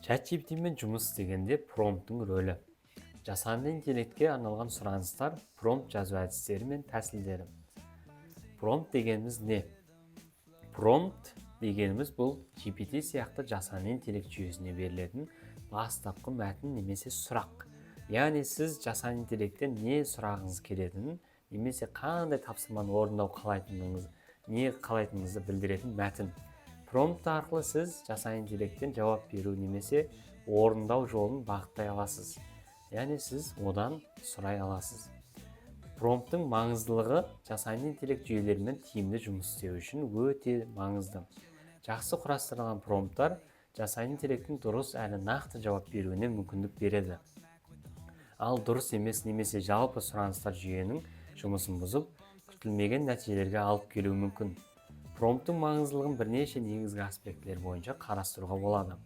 ChatGPT мен жұмыс дегенде промптың рөлі. Жасанды интеллектке арналған сұраныстар, промпт жазу әдістері мен тәсілдері. Промпт дегеніміз не? Промпт дегеніміз бұл GPT сияқты жасанды интеллект жүйесіне берілетін бастапқы мәтін немесе сұрақ. Яғни сіз жасанды интеллекттен не сұрағыңыз келетінін, немесе қандай тапсырманы орындау қалайтыныңызды білдіретін мәтін. Промпт арқылы сіз жасанды интеллекттен жауап беру немесе орындау жолын бағыттай аласыз. Яғни сіз одан сұрай аласыз. Промпттың маңыздылығы жасанды интеллект жүйелерімен тиімді жұмыс істеу үшін өте маңызды. Жақсы құрастырылған промпттар жасанды интеллекттің дұрыс әрі нақты жауап беруіне мүмкіндік береді. Ал дұрыс емес немесе жалпы сұраныстар жүйенің жұмысын бұзып, күтілмеген нәтижелерге алып келуі мүмкін. Промпттың маңыздылығын бірнеше негізгі аспектілер бойынша қарастыруға болады.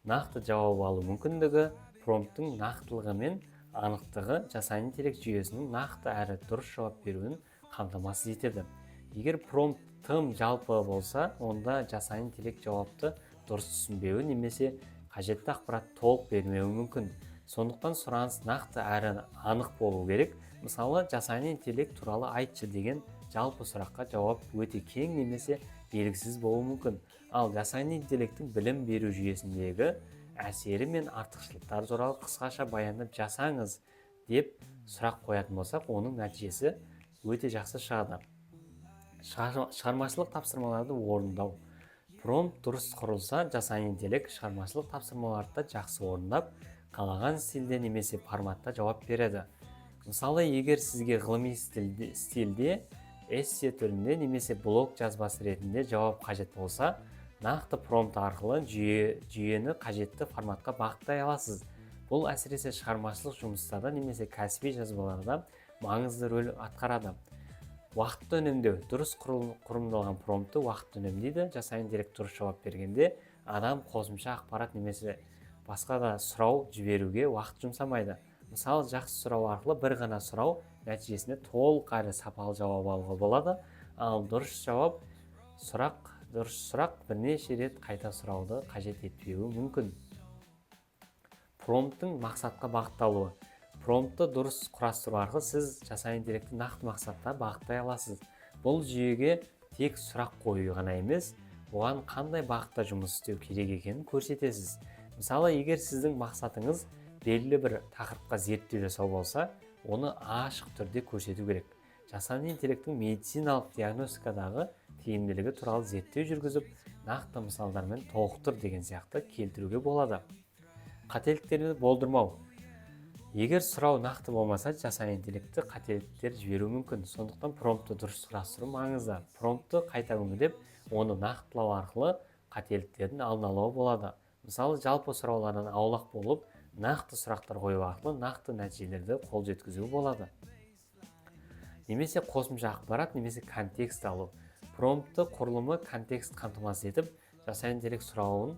Нақты жауап алу мүмкіндігі, промпттың нақтылығы мен анықтығы жасанды интеллект жүйесінің нақты әрі дұрыс жауап беруін қамтамасыз етеді. Егер промпт тым жалпы болса, онда жасанды интеллект жауапты дұрыс түсінбеуі немесе қажетті ақпарат толық бермеуі мүмкін. Сондықтан сұраныс нақты әрі анық болу керек. Мысалы, жасанды интеллект туралы айтшы деген жалпы сұраққа жауап өте кең немесе белгісіз болуы мүмкін. Ал жасанды интеллекттің білім беру жүйесіндегі әсері мен артықшылықтары туралы қысқаша баяндап жасаңыз деп сұрақ қоятын болсақ, оның нәтижесі өте жақсы шығады. Шығармашылық тапсырмаларды орындау. Промпт дұрыс құрылса, жасанды интеллект шығармашылық тапсырмаларды жақсы орындап, қалаған стильде немесе форматта жауап береді. Мысалы, егер сізге ғылыми стильде, эссе түрінде немесе блог жазбасы ретінде жауап қажет болса, нақты промпт арқылы жүйені қажетті форматқа бағыттай аласыз. Бұл әсіресе шығармашылық жұмыстарда немесе кәсіби жазбаларда маңызды рөл атқарады. Уақытты үнемдеу. Дұрыс құрылымдалған промптты уақытты үнемдейді. Жасанды интеллект дұрыс жауап бергенде адам қосымша ақпарат немесе басқа да сұрау жіберуге уақыт жұмсамайды. Мысалы, жақсы сұрау арқылы бір ғана сұрау нәтижесінде толық әрі сапалы жауап алуға болады. Ал дұрыс сұрақ бірнеше рет қайта сұрауды қажет етпеуі мүмкін. Промпттың мақсатқа бағытталуы. Промптты дұрыс құрастыру арқылы сіз жасанды интеллектті нақты мақсатта бағыттай аласыз. Бұл жүйеге тек сұрақ қою ғана емес, оған қандай бағытта жұмыс істеу керек екенін көрсетесіз. Мысалы, егер сіздің мақсатыңыз белгілі бір тақырыпқа зерттеу жасау болса, оны ашық түрде көрсету керек. Жасанды интеллекттің медициналық диагностикадағы тиімділігі туралы зерттеу жүргізіп, нақты мысалдармен толықтыр деген сияқты келтіруге болады. Қателіктерді болдырмау. Егер сұрау нақты болмаса, жасанды интеллектті қателіктер жіберу мүмкін. Сондықтан промптты дұрыс құрастыру маңызды. Промптты қайта өңдеп, оны нақтылау арқылы қателіктердің алдын алуға болады. Мысалы, жалпы сұраулардан аулақ болып, нақты сұрақтар қою арқылы нақты нәтижелерді қол жеткізуге болады. Немесе қосымша ақпарат немесе контекст алу. Промптты құрылымы контекст қамтамасыз етіп, жасанды интеллект сұрауды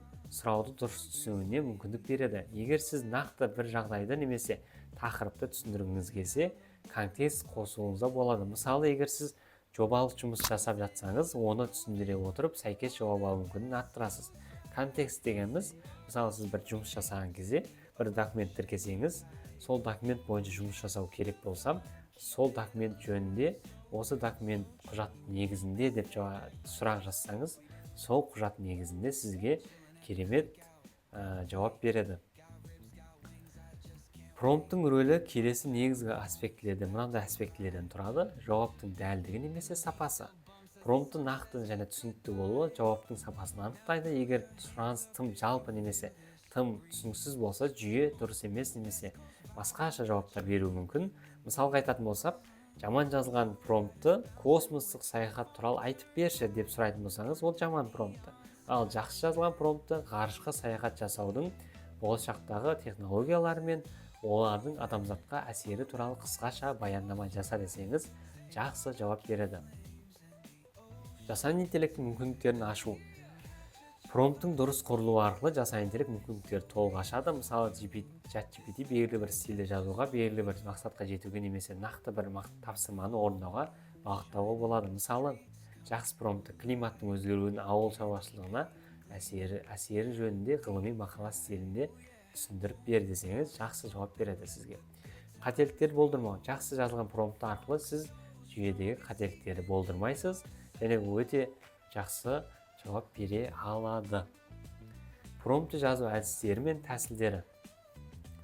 дұрыс түсінуіне мүмкіндік береді. Егер сіз нақты бір жағдайды немесе тақырыпты түсіндіргіңіз келсе, контекст қосуыңызға болады. Мысалы, егер сіз жобалық жұмыс жасап жатсаңыз, оны түсіндіре отырып, сәйкес жауап алу мүмкіндігін арттырасыз. Контекст дегеніміз, мысалы, сіз бір жұмыс жасаған кезде, бір документ тіркесеңіз, сол документ бойынша жұмыс жасау керек болса, сол документ жөнінде, осы документ құжат негізінде деп сұрақ жазсаңыз, сол құжат негізінде сізге керемет жауап береді. Промпттың рөлі келесі негізгі мынандай аспектілерден тұрады. Жауаптың дәлдігі немесе сапасы. Промпттың нақты және түсінікті болуы жауаптың сапасын анықтайды. Егер сұраныс тым жалпы немесе тым түсініксіз болса, жүйе дұрыс емес немесе басқаша жауаптар беруі мүмкін. Мысалға айтатын болсақ, жаман жазылған промптты космостық саяхат туралы айтып берші деп сұрайтын болсаңыз, ол жаман промптты. Ал жақсы жазылған промптты ғарышқа саяхат жасаудың болашақтағы технологиялары мен олардың адамзатқа әсері туралы қысқаша баяндама жаса десеңіз, жақсы жауап береді. Жасанды интеллекттің мүмкіндіктерін ашу. Промпттың дұрыс құрылуы арқылы жасанды интеллект мүмкіндіктерді толық ашады. Мысалы, ChatGPT белгілі бір стильде жазуға, белгілі бір мақсатқа жетуге немесе нақты бір тапсырманы орындауға бағыттауға болады. Мысалы, жақсы промптты климаттың өзгеруін ауыл шаруашылығына әсері жөнінде ғылыми мақала стилінде түсіндіріп бер десеңіз, жақсы жауап береді сізге. Қателіктер болдырмау. Жақсы жазылған промпт арқылы сіз жүйедегі қателіктерді болдырмайсыз және өте жақсы жауап бере алады. Промптты жазу әдістері мен тәсілдері.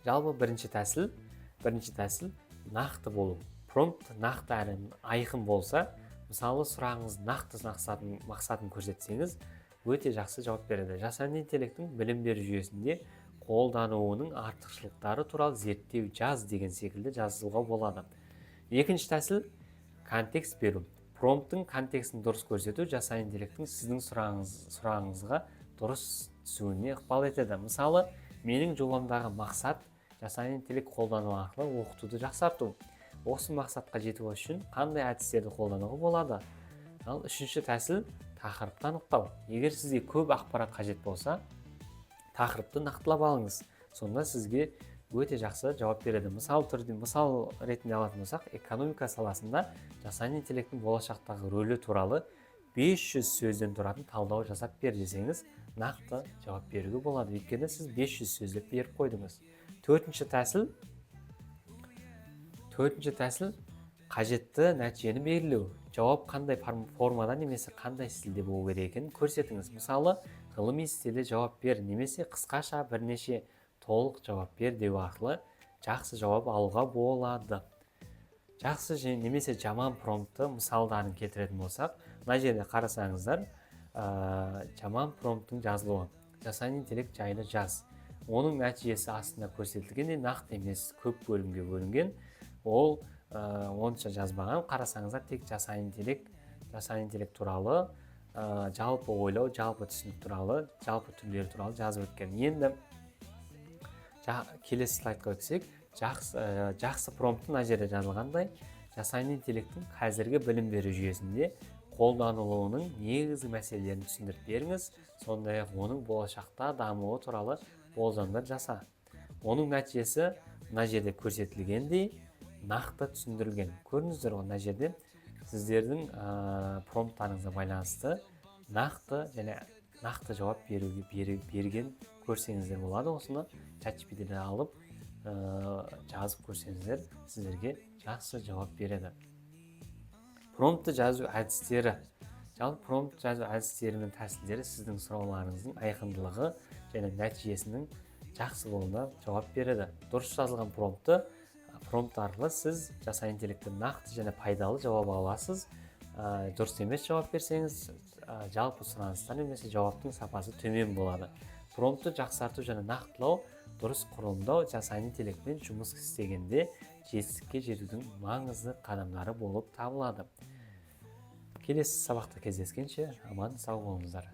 Жалпы бірінші тәсіл нақты болу. Промпт нақты әрі айқын болса, мысалы сұрағыңыз нақты мақсатын көрсетсеңіз, өте жақсы жауап береді. Жасанды интеллекттің білім беру жүйесінде қолдануының артықшылықтары туралы зерттеу жаз деген секілді жазуға болады. Екінші тәсіл контекст беру. Промпттың контекстін дұрыс көрсету жасанды интеллекттің сіздің сұрағыңызға дұрыс түсуіне ықпал етеді. Мысалы, менің жобамдағы мақсат жасанды интеллект қолдану арқылы оқытуды жақсарту. Осы мақсатқа жету үшін қандай әдістерді қолдануға болады? Ал үшінші тәсіл тақырыпты анықтау. Егер сізге көп ақпарат қажет болса, тақырыпты нақтылап алыңыз. Сонда сізге өте жақсы жауап береді. Мысал ретінде алатын болсақ, экономика саласында жасанды интеллекттің болашақтағы рөлі туралы 500 сөзден тұратын талдау жасап бер десеңіз, нақты жауап беруге болады. Өйткені сіз 500 сөздеп беріп қойдыңыз. Төртінші тәсіл қажетті нәтижені белгілеу. Жауап қандай формада немесе қандай стилде болу керек екенін көрсетіңіз. Мысалы, ғылыми стилде жауап бер немесе қысқаша бірнеше толық жауап бер деу арқылы жақсы жауап алуға болады. Жақсы немесе жаман промптты мысалдарын келтіретін болсақ, мына жерде қарасаңыздар, жаман промпттың жазылуы. Жасанды интеллект жайлы жаз. Оның нәтижесі астында көрсетілгенде нақты емес, көп бөлімге бөлінген. Ол онша жазбаған. Қарасаңыздар, тек жасанды интеллект туралы, жалпы ойлау, жалпы түсінік туралы, жалпы түрлері туралы жазып өткен. Енді келесі слайдқа өтсек, жақсы промпты мына жерде жазылғандай, жасанды интеллекттің қазіргі білім беру жүйесінде қолданылуының негізгі мәселелерін түсіндіріп беріңіз, сондай-ақ оның болашақта дамуы туралы болжамдар жаса. Оның нәтижесі мына жерде көрсетілгендей нақты түсіндірілген. Көрдіңіздер ғой, мына жерде сіздердің промпттарыңызға байланысты нақты жауап берген көрсеңіздер болады. Осыны ChatGPT'ден алып жазып көрсеңіздер, сіздерге жақсы жауап береді. Промптты жазу әдістері. Жалпы промпт жазу әдістері мен тәсілдері сіздің сұрауларыңыздың айқындылығы және нәтижесінің жақсы болуына жауап береді. Дұрыс жазылған промпт арқылы сіз жасанды интеллекттен нақты және пайдалы жауап аласыз. Дұрыс емес жауап берсеңіз, жалпы сұраныстар немесе жауаптың сапасы төмен болады. Промптты жақсарту және нақтылау, дұрыс құрылымдау жасанды интеллектпен жұмыс істегенде жетістікке жетудің маңызды қадамдары болып табылады. Келесі сабақта кездескенше аман сау болыңыздар.